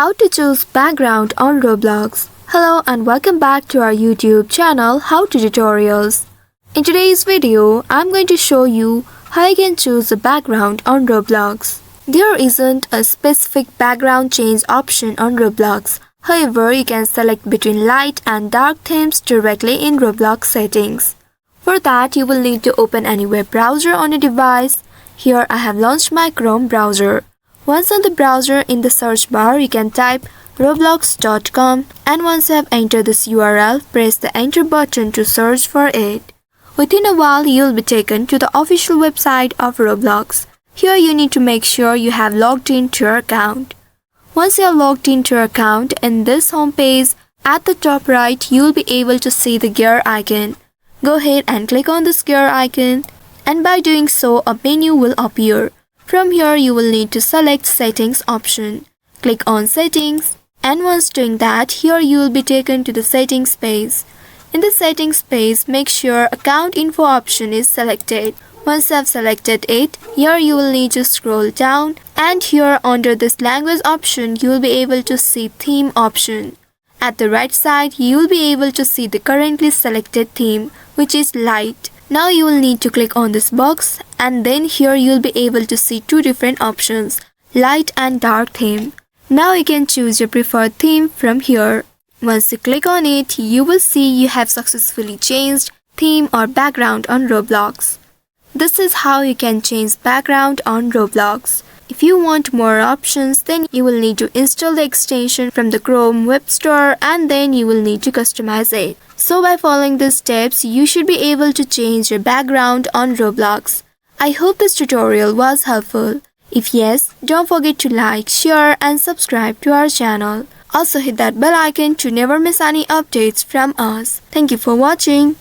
How to choose background on Roblox. Hello and welcome back to our YouTube channel How to Tutorials. In today's video, I'm going to show you how you can choose a background on Roblox. There isn't a specific background change option on Roblox. However, you can select between light and dark themes directly in Roblox settings. For that, you will need to open any web browser on your device. Here I have launched my Chrome browser. Once on the browser, in the search bar, you can type roblox.com, and once you have entered this URL, press the enter button to search for it. Within a while, you will be taken to the official website of Roblox. Here you need to make sure you have logged into your account. Once you are logged into your account, in this home page, at the top right, you will be able to see the gear icon. Go ahead and click on this gear icon, and by doing so, a menu will appear. From here, you will need to select Settings option. Click on Settings, and once doing that, here you will be taken to the Settings page. In the Settings page, make sure Account Info option is selected. Once you have selected it, here you will need to scroll down, and here under this Language option, you will be able to see Theme option. At the right side, you will be able to see the currently selected theme, which is Light. Now you will need to click on this box, and then here you will be able to see two different options, light and dark theme. Now you can choose your preferred theme from here. Once you click on it, you will see you have successfully changed theme or background on Roblox. This is how you can change background on Roblox. If you want more options, then you will need to install the extension from the Chrome Web Store, and then you will need to customize it. So by following these steps, you should be able to change your background on Roblox. I hope this tutorial was helpful. If yes, don't forget to like, share and subscribe to our channel. Also hit that bell icon to never miss any updates from us. Thank you for watching.